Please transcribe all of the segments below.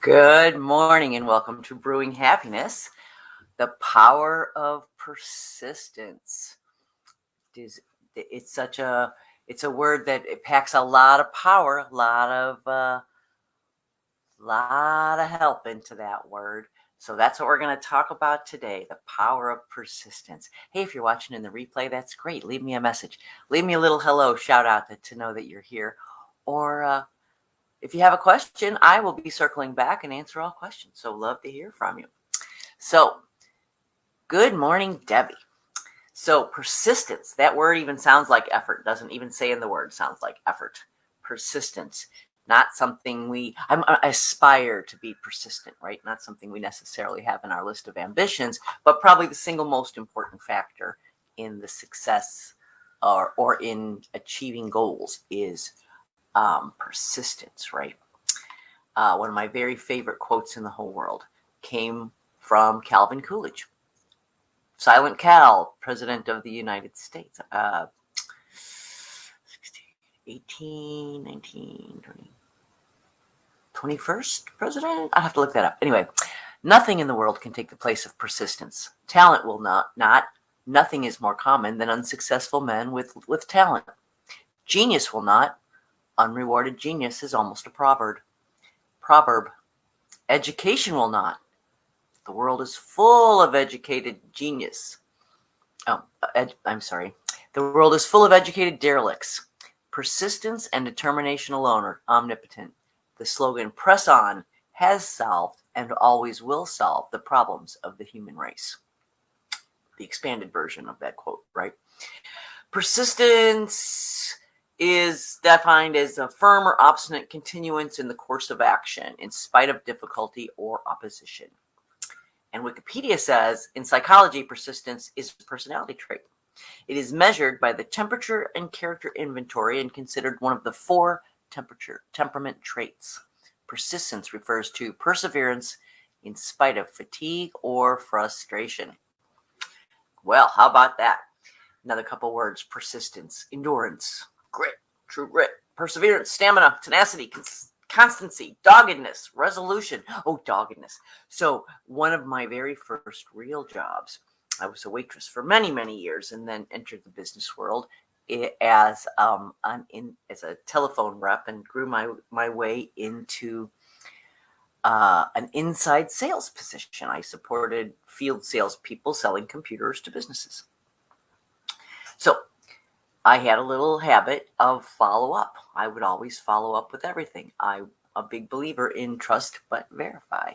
Good morning and welcome to Brewing Happiness, the power of persistence. It's a word that it packs a lot of power, a lot of help into that word. So that's what we're going to talk about today, the power of persistence. Hey, if you're watching in the replay, that's great. Leave me a message. Leave me a little hello, shout out to know that you're here. Or if you have a question, I will be circling back and answer all questions. So love to hear from you. So, good morning, Debbie. So persistence, that word even sounds like effort. Doesn't even say in the word, sounds like effort. Persistence, not something I aspire to be persistent, right? Not something we necessarily have in our list of ambitions, but probably the single most important factor in the success or in achieving goals is persistence, right? One of my very favorite quotes in the whole world came from Calvin Coolidge. Silent Cal, President of the United States, 18, 19, 20, 21st president? I'll have to look that up. Anyway, nothing in the world can take the place of persistence. Talent will not. Nothing is more common than unsuccessful men with talent. Genius will not. Unrewarded genius is almost a proverb. Education will not. The world is full of educated genius. The world is full of educated derelicts. Persistence and determination alone are omnipotent. The slogan, "Press on," has solved and always will solve the problems of the human race. The expanded version of that quote, right? Persistence is defined as a firm or obstinate continuance in the course of action in spite of difficulty or opposition. And Wikipedia says, in psychology, persistence is a personality trait. It is measured by the temperature and character inventory and considered one of the 4 temperament traits. Persistence refers to perseverance in spite of fatigue or frustration. Well, how about that? Another couple words: persistence, endurance, grit, true grit, perseverance, stamina, tenacity, constancy, doggedness, resolution. Oh, doggedness. So one of my very first real jobs, I was a waitress for many, many years and then entered the business world as a telephone rep and grew my way into an inside sales position. I supported field salespeople selling computers to businesses. So I had a little habit of follow-up. I would always follow up with everything. I'm a big believer in trust but verify.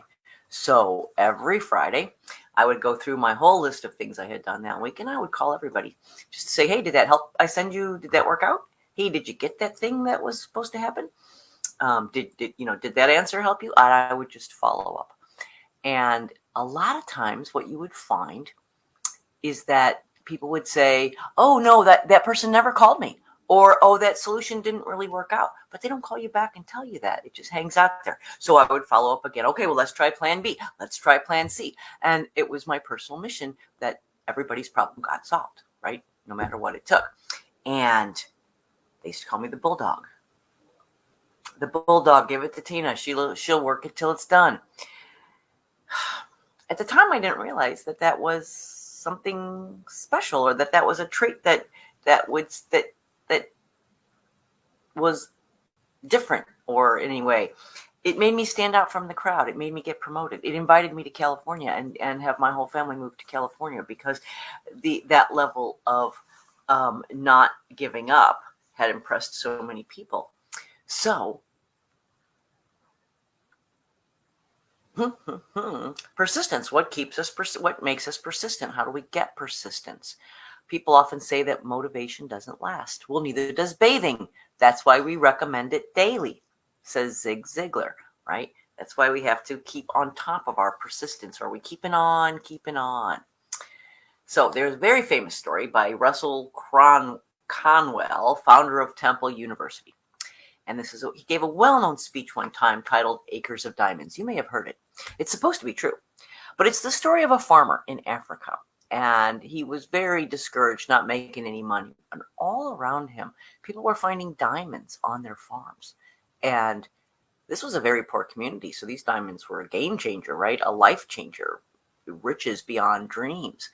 So every Friday, I would go through my whole list of things I had done that week, and I would call everybody just to say, "Hey, did that help I send you? Did that work out? Hey, did you get that thing that was supposed to happen? Did that answer help you?" I would just follow up. And a lot of times what you would find is that people would say, "Oh, no, that person never called me," or, "Oh, that solution didn't really work out," but they don't call you back and tell you that. It just hangs out there. So I would follow up again. "Okay, well, let's try plan B. Let's try plan C." And it was my personal mission that everybody's problem got solved, right? No matter what it took. And they used to call me the bulldog. The bulldog, give it to Tina. She'll work it till it's done. At the time, I didn't realize that was something special, or that was a trait that was different, or in any way. It made me stand out from the crowd. It made me get promoted. It invited me to California and have my whole family move to California because that level of not giving up had impressed so many people. So persistence. What makes us persistent? How do we get persistence? People often say that motivation doesn't last. Well, neither does bathing. That's why we recommend it daily, says Zig Ziglar, right? That's why we have to keep on top of our persistence. Are we keeping on? So there's a very famous story by Russell Conwell, founder of Temple University. And he gave a well-known speech one time titled "Acres of Diamonds." You may have heard it. It's supposed to be true. But it's the story of a farmer in Africa. And he was very discouraged, not making any money. And all around him, people were finding diamonds on their farms. And This was a very poor community, so these diamonds were a game changer, right? A life changer, riches beyond dreams.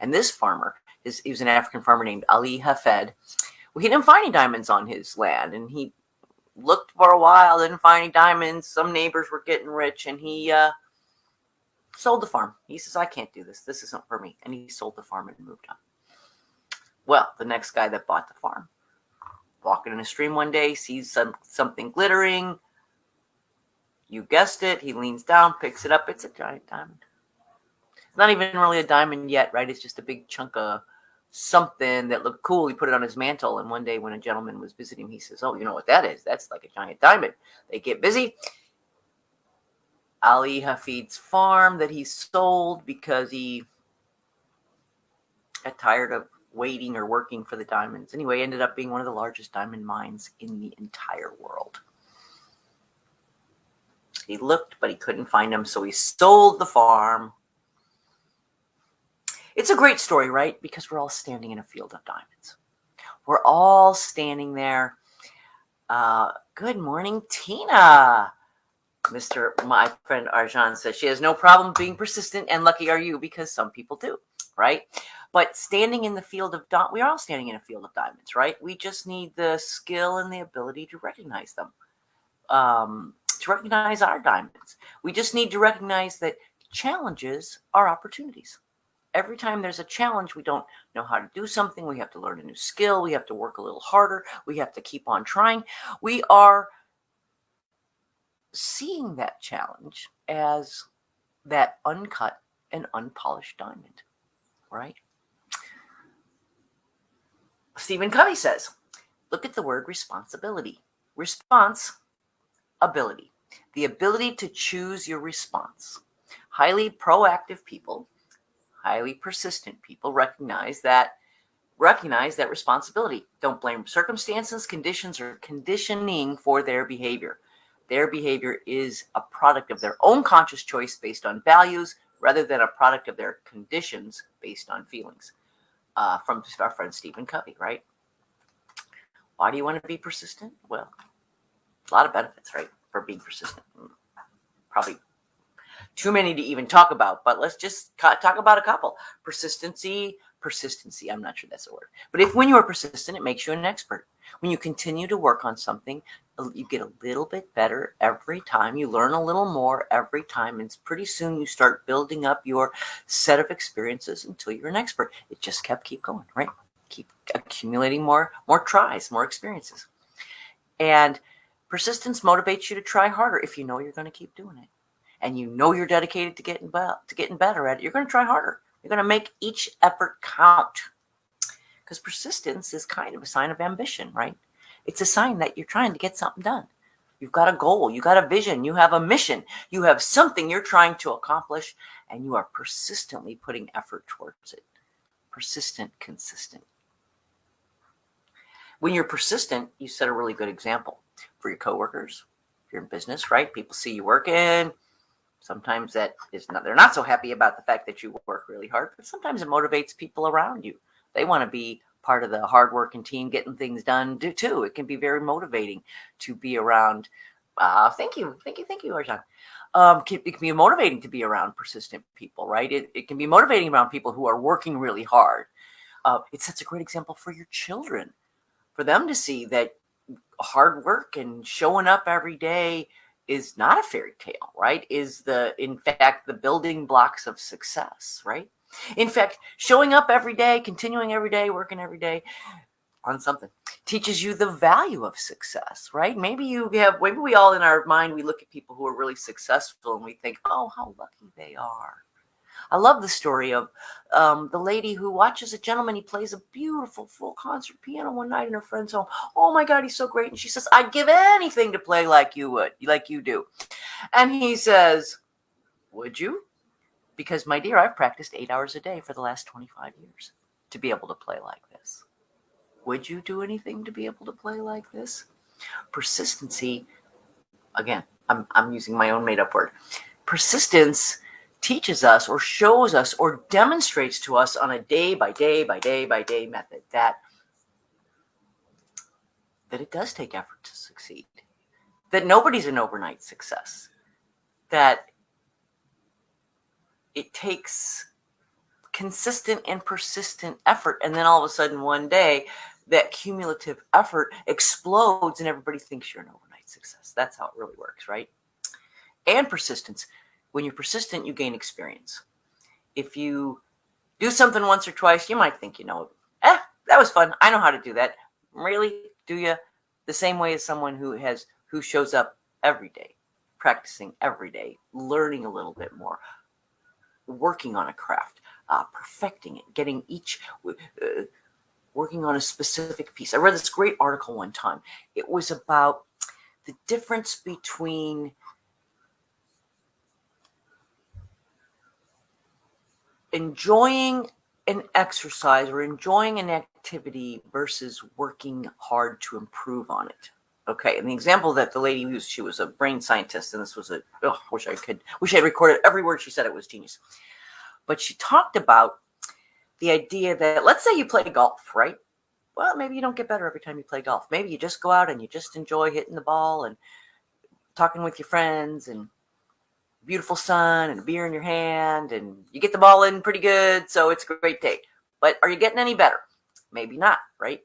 And this farmer, he was an African farmer named Ali Hafed. Well, he didn't find any diamonds on his land, and he looked for a while, didn't find any diamonds. Some neighbors were getting rich, and he sold the farm. He says, I can't do this. This isn't for me. And he sold the farm and moved on. Well, the next guy that bought the farm, walking in a stream one day, sees something glittering. You guessed it. He leans down, picks it up. It's a giant diamond. It's not even really a diamond yet, right? It's just a big chunk of something that looked cool. He put it on his mantle. And one day when a gentleman was visiting him, he says, oh, you know what that is? That's like a giant diamond. They get busy. Ali Hafid's farm that he sold because he got tired of waiting or working for the diamonds. Anyway, ended up being one of the largest diamond mines in the entire world. He looked, but he couldn't find them, so he sold the farm. It's a great story, right? Because we're all standing in a field of diamonds. We're all standing there. Good morning, Tina. My friend Arjan says she has no problem being persistent, and lucky are you, because some people do, right? But standing in the field of we're all standing in a field of diamonds, right? We just need the skill and the ability to recognize them, to recognize our diamonds. We just need to recognize that challenges are opportunities. Every time there's a challenge, we don't know how to do something. We have to learn a new skill. We have to work a little harder. We have to keep on trying. We are seeing that challenge as that uncut and unpolished diamond, right? Stephen Covey says, look at the word responsibility. Response, ability. The ability to choose your response. Highly proactive people, highly persistent people recognize that responsibility. Don't blame circumstances, conditions, or conditioning for their behavior. Their behavior is a product of their own conscious choice based on values rather than a product of their conditions based on feelings. From our friend Stephen Covey, right? Why do you want to be persistent? Well, a lot of benefits, right, for being persistent. Probably too many to even talk about, but let's just talk about a couple. Persistency, I'm not sure that's a word. But when you are persistent, it makes you an expert. When you continue to work on something, you get a little bit better every time. You learn a little more every time. And pretty soon you start building up your set of experiences until you're an expert. It just keep going, right? Keep accumulating more tries, more experiences. And persistence motivates you to try harder if you know you're going to keep doing it. And you know you're dedicated to getting better at it. You're going to try harder. You're going to make each effort count. Because persistence is kind of a sign of ambition, right? It's a sign that you're trying to get something done. You've got a goal. You got a vision. You have a mission. You have something you're trying to accomplish, and you are persistently putting effort towards it. Persistent, consistent. When you're persistent, you set a really good example for your coworkers. If you're in business, right? People see you working. Sometimes they're not so happy about the fact that you work really hard, but sometimes it motivates people around you. They want to be part of the hardworking team, getting things done too. It can be very motivating to be around. Thank you, Arjan. It can be motivating to be around persistent people, right? It can be motivating around people who are working really hard. It sets a great example for your children, for them to see that hard work and showing up every day is not a fairy tale, right? In fact, the building blocks of success, right? In fact, showing up every day, continuing every day, working every day on something teaches you the value of success, right? Maybe we all in our mind, we look at people who are really successful and we think, oh, how lucky they are. I love the story of the lady who watches a gentleman. He plays a beautiful full concert piano one night in her friend's home. Oh my God, he's so great. And she says, I'd give anything to play like you do. And he says, would you? Because, my dear, I've practiced 8 hours a day for the last 25 years to be able to play like this. Would you do anything to be able to play like this? Persistency, again, I'm using my own made-up word. Persistence teaches us or shows us or demonstrates to us on a day by day method that it does take effort to succeed. that nobody's an overnight success, that it takes consistent and persistent effort. And then all of a sudden one day, that cumulative effort explodes and everybody thinks you're an overnight success. That's how it really works, right? And persistence. When you're persistent, you gain experience. If you do something once or twice, you might think you know it. That was fun. I know how to do that. Really? Do you? The same way as someone who shows up every day, practicing every day, learning a little bit more, working on a craft, perfecting it, getting working on a specific piece. I read this great article one time. It was about the difference between enjoying an exercise or enjoying an activity versus working hard to improve on it. Okay, and the example that the lady used, she was a brain scientist, and this was wish I recorded every word she said. It was genius. But she talked about the idea that, let's say you play golf, right? Well, maybe you don't get better every time you play golf. Maybe you just go out and you just enjoy hitting the ball and talking with your friends and beautiful sun and a beer in your hand, and you get the ball in pretty good, so it's a great day. But are you getting any better? Maybe not, right?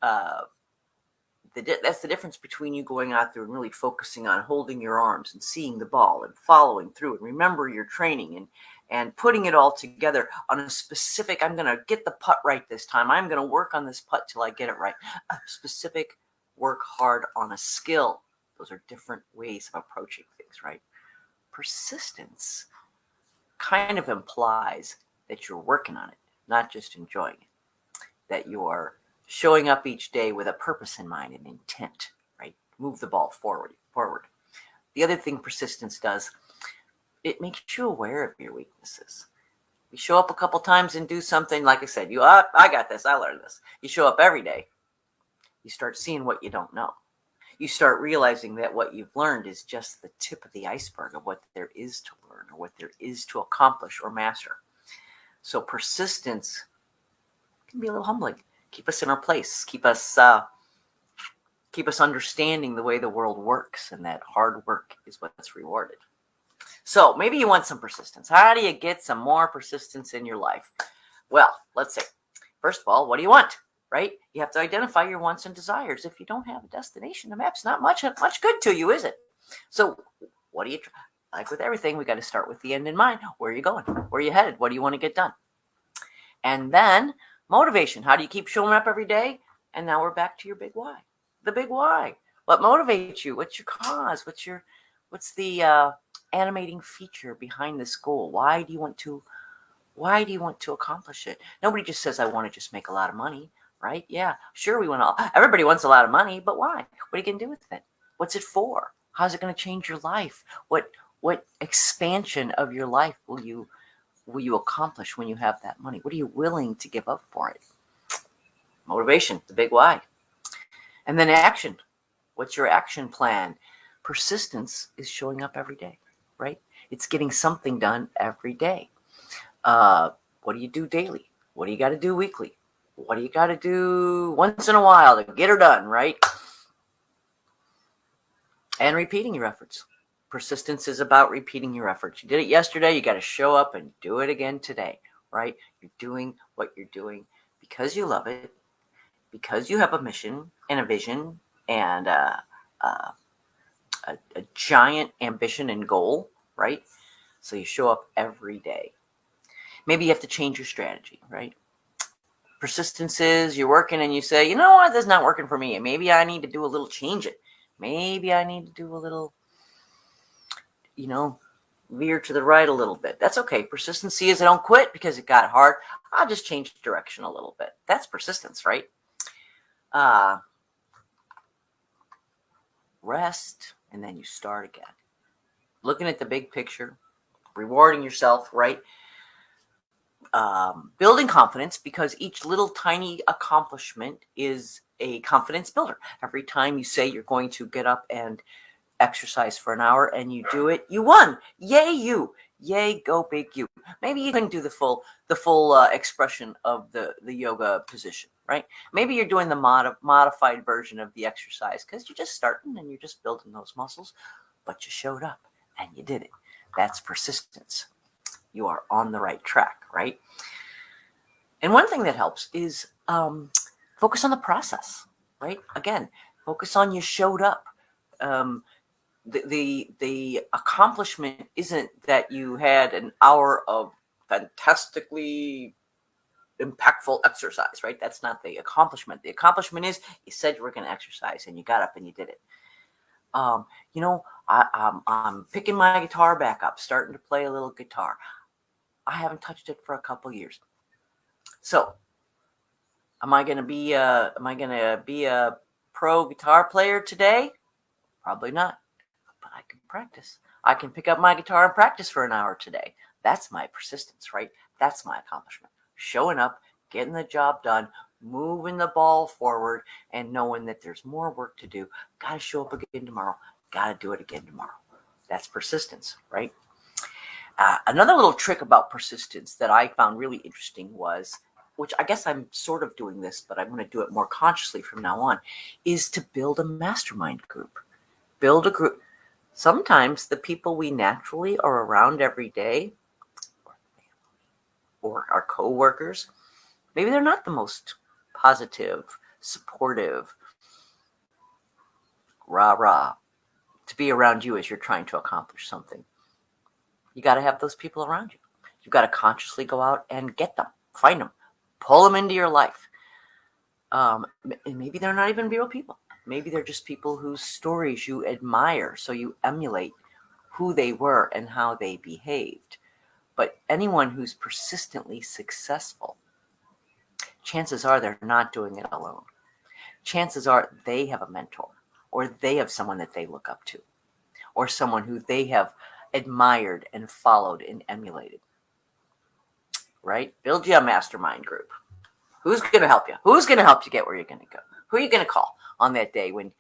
That's the difference between you going out there and really focusing on holding your arms and seeing the ball and following through and remember your training and putting it all together on a specific, I'm going to get the putt right this time. I'm going to work on this putt till I get it right. A specific work hard on a skill. Those are different ways of approaching things, right? Persistence kind of implies that you're working on it, not just enjoying it, that you are showing up each day with a purpose in mind and intent, right? Move the ball forward. The other thing persistence does, it makes you aware of your weaknesses. You show up a couple times and do something, like I said, I got this, I learned this. You show up every day, you start seeing what you don't know. You start realizing that what you've learned is just the tip of the iceberg of what there is to learn or what there is to accomplish or master. So persistence can be a little humbling. Keep us in our place. Keep us understanding the way the world works, and that hard work is what's rewarded. So maybe you want some persistence. How do you get some more persistence in your life? Well, let's see. First of all, what do you want? Right? You have to identify your wants and desires. If you don't have a destination, the map's not much good to you, is it? So what do you try? Like with everything, we got to start with the end in mind. Where are you going? Where are you headed? What do you want to get done? And then motivation. How do you keep showing up every day? And now we're back to your big why. The big why. What motivates you? What's your cause? What's the animating feature behind this goal? Why do you want to accomplish it? Nobody just says, I want to just make a lot of money. Right? Yeah, sure. Everybody wants a lot of money, but why? What are you going to do with it? What's it for? How's it going to change your life? What expansion of your life will you accomplish when you have that money? What are you willing to give up for it? Motivation, the big why. And then action. What's your action plan? Persistence is showing up every day, right? It's getting something done every day. What do you do daily? What do you got to do weekly? What do you got to do once in a while to get her done, right? And repeating your efforts. Persistence is about repeating your efforts. You did it yesterday. You got to show up and do it again today, right? You're doing what you're doing because you love it, because you have a mission and a vision and a giant ambition and goal, right? So you show up every day. Maybe you have to change your strategy, right? Persistence is you're working and you say, you know what, this is not working for me. And maybe I need to do a little change it. Maybe I need to do a little, veer to the right a little bit. That's okay. Persistency is I don't quit because it got hard. I'll just change direction a little bit. That's persistence, right? Rest, and then you start again. Looking at the big picture, rewarding yourself, right? Building confidence, because each little tiny accomplishment is a confidence builder. Every time you say you're going to get up and exercise for an hour and you do it, you won. Yay, you. Yay, go big you. Maybe you couldn't do the full expression of the yoga position, right? Maybe you're doing the modified version of the exercise because you're just starting and you're just building those muscles, but you showed up and you did it. That's persistence. You are on the right track, right? And one thing that helps is focus on the process, right? Again, focus on you showed up. The accomplishment isn't that you had an hour of fantastically impactful exercise, right? That's not the accomplishment. The accomplishment is you said you were going to exercise and you got up and you did it. I'm picking my guitar back up, starting to play a little guitar. I haven't touched it for a couple years. So, am I going to be a pro guitar player today? Probably not. But I can practice. I can pick up my guitar and practice for an hour today. That's my persistence, right? That's my accomplishment. Showing up, getting the job done, moving the ball forward, and knowing that there's more work to do. Got to show up again tomorrow. Got to do it again tomorrow. That's persistence, right? Another little trick about persistence that I found really interesting was, which I guess I'm sort of doing this, but I'm going to do it more consciously from now on, is to build a mastermind group. Build a group. Sometimes the people we naturally are around every day, or our coworkers, maybe they're not the most positive, supportive, rah-rah to be around you as you're trying to accomplish something. You got to have those people around you. You've got to consciously go out and get them, find them, pull them into your life. And maybe they're not even real people. Maybe they're just people whose stories you admire, so you emulate who they were and how they behaved. But anyone who's persistently successful, chances are they're not doing it alone. Chances are they have a mentor, or they have someone that they look up to, or someone who they have admired and followed and emulated. Right? Build you a mastermind group. Who's going to help you? Who's going to help you get where you're going to go? Who are you going to call on that day when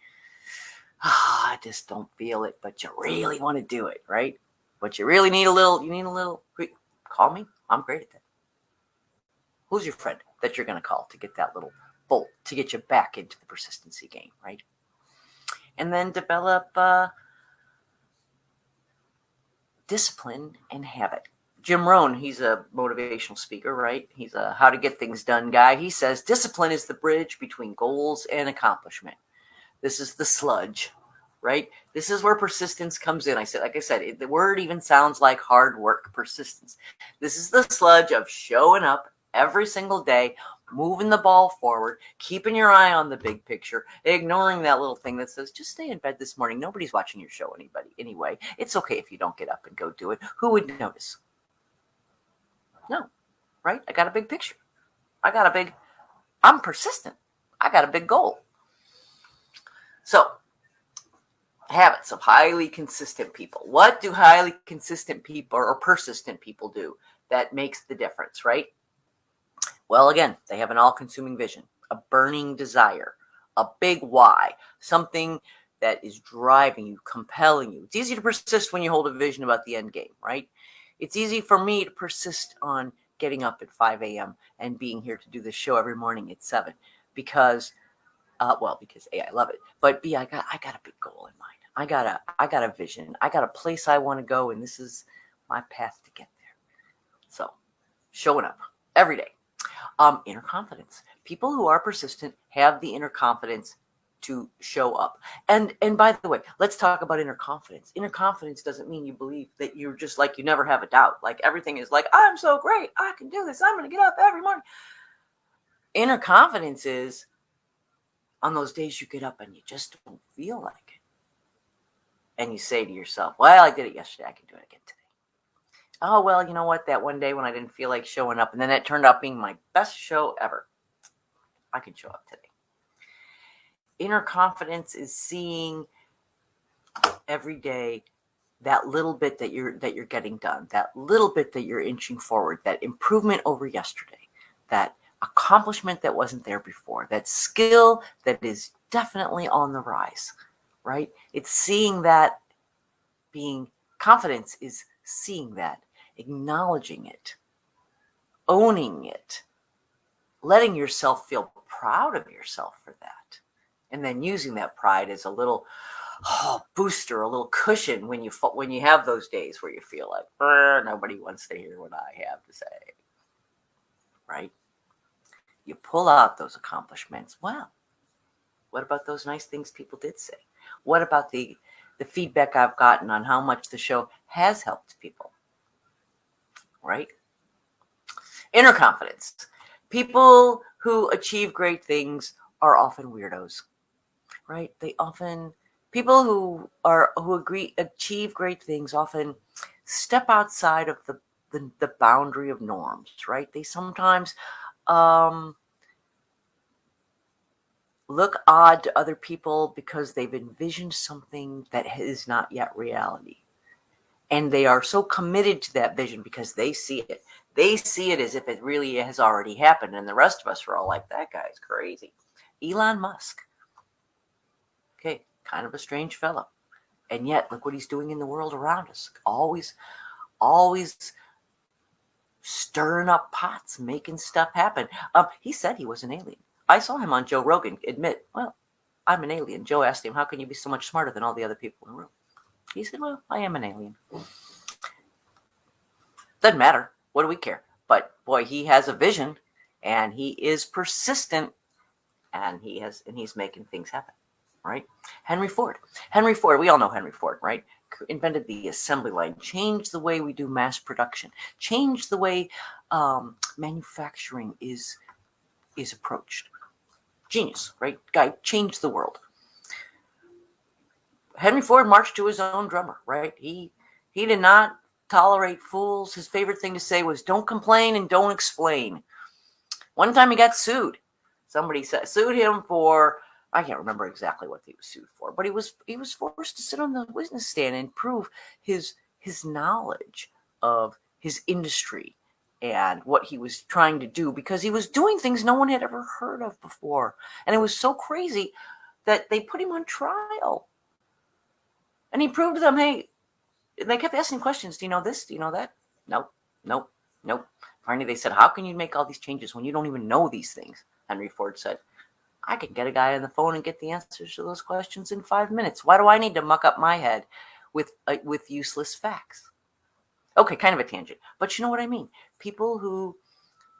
I just don't feel it, but you really want to do it, right? But you really need a little, call me. I'm great at that. Who's your friend that you're going to call to get that little bolt, to get you back into the persistency game, right? And then develop discipline and habit. Jim Rohn, he's a motivational speaker, right? He's a how to get things done guy. He says discipline is the bridge between goals and accomplishment. This is the sludge, right? This is where persistence comes in. Like I said, the word even sounds like hard work, persistence. This is the sludge of showing up every single day, moving the ball forward, keeping your eye on the big picture, ignoring that little thing that says, just stay in bed this morning. Nobody's watching your show anyway. It's okay if you don't get up and go do it. Who would notice? No, right? I got a big picture. I'm persistent. I got a big goal. So, habits of highly consistent people. What do highly consistent people or persistent people do that makes the difference, right? Well, again, they have an all-consuming vision, a burning desire, a big why, something that is driving you, compelling you. It's easy to persist when you hold a vision about the end game, right? It's easy for me to persist on getting up at 5 a.m. and being here to do this show every morning at 7 because A, I love it, but B, I got a big goal in mind. I got a vision. I got a place I want to go, and this is my path to get there. So, showing up every day. Inner confidence. People who are persistent have the inner confidence to show up. And by the way, let's talk about inner confidence. Inner confidence doesn't mean you believe that you're just like you never have a doubt. Like everything is like, I'm so great. I can do this. I'm going to get up every morning. Inner confidence is on those days you get up and you just don't feel like it. And you say to yourself, well, I did it yesterday. I can do it again today. Oh, well, you know what? That one day when I didn't feel like showing up, and then it turned out being my best show ever. I can show up today. Inner confidence is seeing every day that little bit that you're getting done, that little bit that you're inching forward, that improvement over yesterday, that accomplishment that wasn't there before, that skill that is definitely on the rise, right? It's seeing that. Being confidence is seeing that acknowledging it, owning it, letting yourself feel proud of yourself for that, and then using that pride as a little booster, a little cushion when you have those days where you feel like nobody wants to hear what I have to say, right? You pull out those accomplishments. Well, what about those nice things people did say? What about the feedback I've gotten on how much the show has helped people, right? Inner confidence. People who achieve great things are often weirdos, right? People who achieve great things often step outside of the boundary of norms, right? They sometimes look odd to other people because they've envisioned something that is not yet reality. And they are so committed to that vision because they see it. They see it as if it really has already happened. And the rest of us are all like, that guy's crazy. Elon Musk. Okay, kind of a strange fellow. And yet, look what he's doing in the world around us. Always stirring up pots, making stuff happen. He said he was an alien. I saw him on Joe Rogan admit, well, I'm an alien. Joe asked him, how can you be so much smarter than all the other people in the room? He said, well, I am an alien. Doesn't matter. What do we care? But boy, he has a vision, and he is persistent, and he's making things happen, right? Henry Ford. We all know Henry Ford, right? Invented the assembly line, changed the way we do mass production, changed the way manufacturing is approached. Genius, right? Guy changed the world. Henry Ford marched to his own drummer, right? He did not tolerate fools. His favorite thing to say was, don't complain and don't explain. One time he got sued. Somebody sued him for, I can't remember exactly what he was sued for, but he was forced to sit on the witness stand and prove his knowledge of his industry and what he was trying to do, because he was doing things no one had ever heard of before. And it was so crazy that they put him on trial. And he proved to them, hey, they kept asking questions. Do you know this? Do you know that? Nope. Finally, they said, how can you make all these changes when you don't even know these things? Henry Ford said, I can get a guy on the phone and get the answers to those questions in 5 minutes. Why do I need to muck up my head with useless facts? Okay, kind of a tangent, but you know what I mean.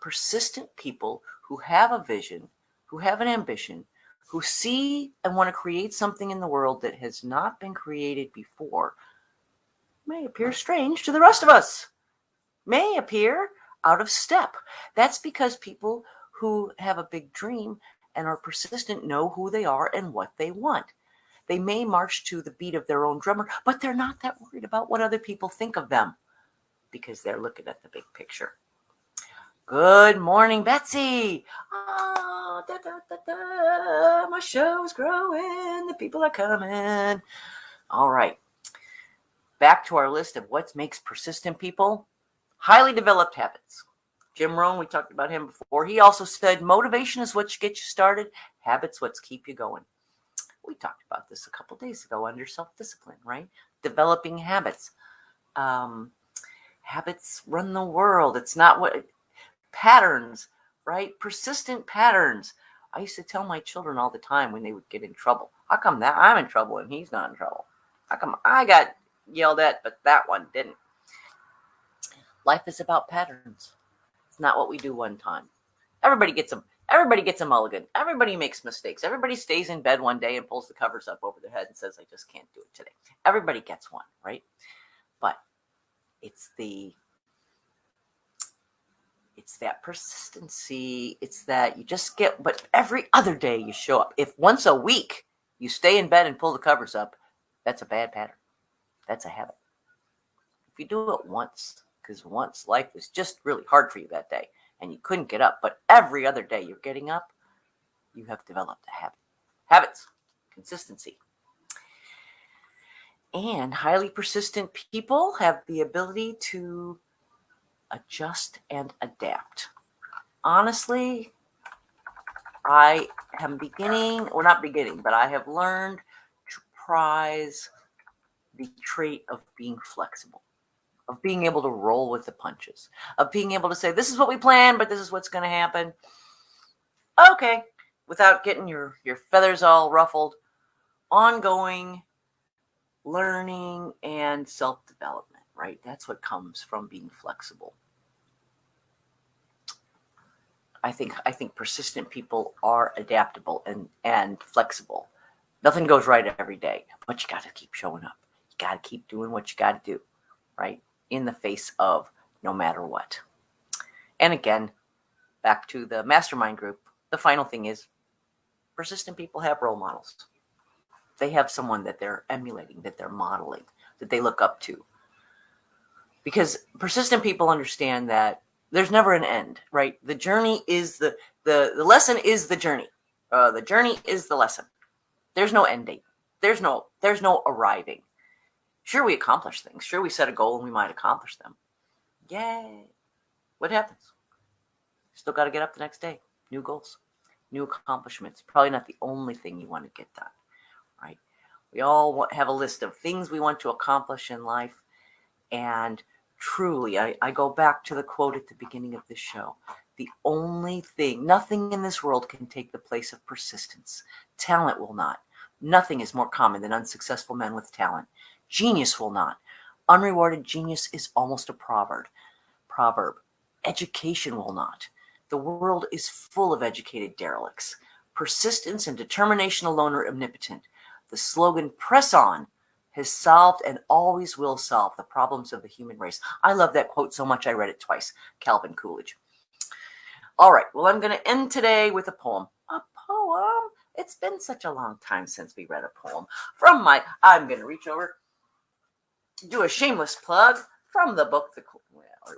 Persistent people who have a vision, who have an ambition, who see and want to create something in the world that has not been created before, may appear strange to the rest of us, may appear out of step. That's because people who have a big dream and are persistent know who they are and what they want. They may march to the beat of their own drummer, but they're not that worried about what other people think of them because they're looking at the big picture. Good morning, Betsy. Oh, my show's growing. The people are coming. All right. Back to our list of what makes persistent people. Highly developed habits. Jim Rohn, we talked about him before. He also said motivation is what gets you started. Habits what keep you going. We talked about this a couple days ago under self-discipline, right? Developing habits. Habits run the world. It's not what... Patterns, right? Persistent patterns. I used to tell my children all the time when they would get in trouble, how come that I'm in trouble and he's not in trouble? How come I got yelled at but that one didn't? Life is about patterns. It's not what we do one time. Everybody gets a mulligan. Everybody makes mistakes. Everybody stays in bed one day and pulls the covers up over their head and says, I just can't do it today. Everybody gets one, right? But it's that persistency. It's that you just get, but every other day you show up. If once a week you stay in bed and pull the covers up, that's a bad pattern. That's a habit. If you do it once, because once life was just really hard for you that day and you couldn't get up, but every other day you're getting up, you have developed a habit. Habits, consistency. And highly persistent people have the ability to adjust and adapt. Honestly, I am I have learned to prize the trait of being flexible. of being able to roll with the punches, of being able to say, this is what we planned, but this is what's going to happen. Okay, without getting your feathers all ruffled. Ongoing learning and self-development, right? That's what comes from being flexible. I think persistent people are adaptable and flexible. Nothing goes right every day, but you got to keep showing up. You got to keep doing what you got to do, right? In the face of no matter what. And again, back to the mastermind group, the final thing is persistent people have role models. They have someone that they're emulating, that they're modeling, that they look up to. Because persistent people understand that there's never an end, right? The journey is the lesson is the journey. The journey is the lesson. There's no end date. There's no arriving. Sure, we accomplish things. Sure, we set a goal and we might accomplish them. Yay. What happens? Still got to get up the next day. New goals, new accomplishments. Probably not the only thing you want to get done, right? We all have a list of things we want to accomplish in life. And truly, I go back to the quote at the beginning of this show. The only thing, nothing in this world can take the place of persistence. Talent will not. Nothing is more common than unsuccessful men with talent. Genius will not. Unrewarded genius is almost a proverb. Education will not. The world is full of educated derelicts. Persistence and determination alone are omnipotent. The slogan, press on, has solved and always will solve the problems of the human race. I love that quote so much I read it twice. Calvin Coolidge. All right, well, I'm going to end today with a poem. A poem? It's been such a long time since we read a poem. I'm going to reach over, do a shameless plug from the book, there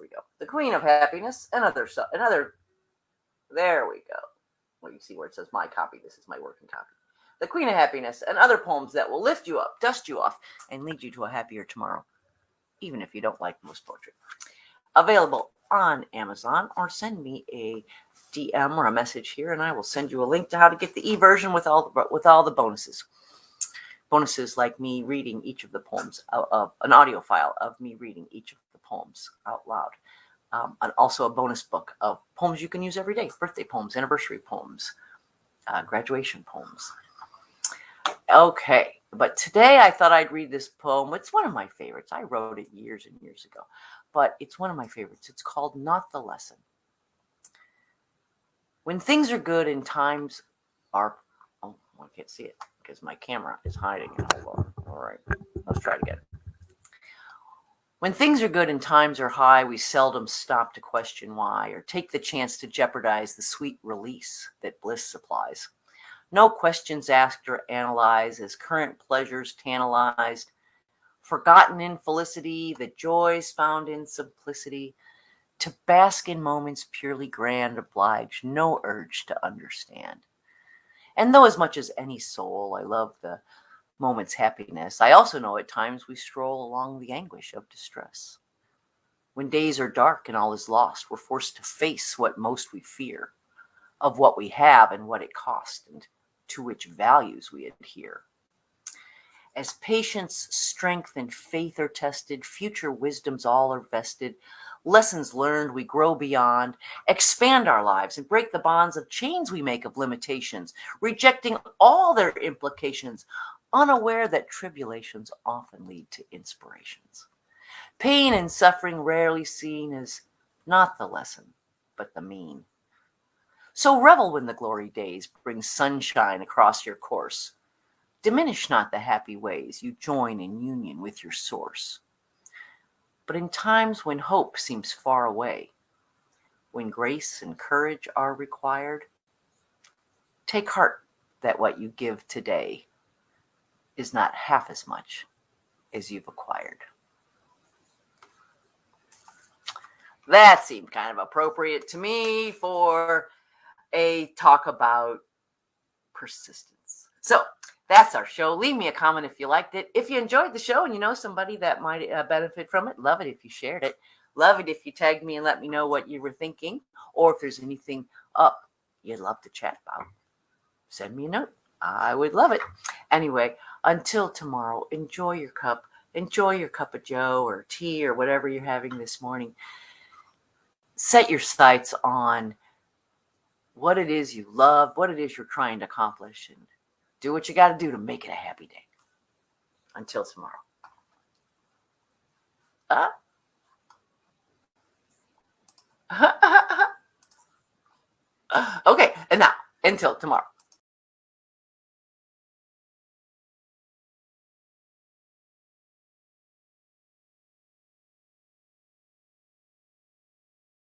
we go. The Queen of Happiness and other, there we go. Well, you see where it says my copy. This is my working copy. The Queen of Happiness and other poems that will lift you up, dust you off, and lead you to a happier tomorrow, even if you don't like most poetry. Available on Amazon, or send me a DM or a message here, and I will send you a link to how to get the e-version with all the bonuses. Bonuses like me reading each of the poems, an audio file of me reading each of the poems out loud. And also a bonus book of poems you can use every day, birthday poems, anniversary poems, graduation poems. Okay, but today I thought I'd read this poem. It's one of my favorites. I wrote it years and years ago, but it's one of my favorites. It's called Not the Lesson. When things are good and times are... Oh, I can't see it because my camera is hiding. Hold on. All right, let's try it again. When things are good and times are high, we seldom stop to question why or take the chance to jeopardize the sweet release that bliss supplies. No questions asked or analyzed as current pleasures tantalized. Forgotten in felicity, the joys found in simplicity. To bask in moments purely grand oblige, no urge to understand. And though as much as any soul I love the moment's happiness, I also know at times we stroll along the anguish of distress. When days are dark and all is lost, we're forced to face what most we fear, of what we have and what it cost, and to which values we adhere. As patience, strength, and faith are tested, future wisdoms all are vested, lessons learned we grow beyond, expand our lives and break the bonds of chains we make of limitations, rejecting all their implications, unaware that tribulations often lead to inspirations. Pain and suffering rarely seen as not the lesson, but the mean. So revel when the glory days bring sunshine across your course. Diminish not the happy ways you join in union with your source. But in times when hope seems far away, when grace and courage are required, take heart that what you give today is not half as much as you've acquired. That seemed kind of appropriate to me for a talk about persistence. So that's our show. Leave me a comment if you liked it. If you enjoyed the show and you know somebody that might benefit from it, love it if you shared it. Love it if you tagged me and let me know what you were thinking, or if there's anything up you'd love to chat about. Send me a note. I would love it. Anyway, until tomorrow, enjoy your cup, enjoy your cup of joe or tea or whatever you're having this morning. Set your sights on what it is you love, what it is you're trying to accomplish, and do what you got to do to make it a happy day. Until tomorrow. Okay, and now, until tomorrow.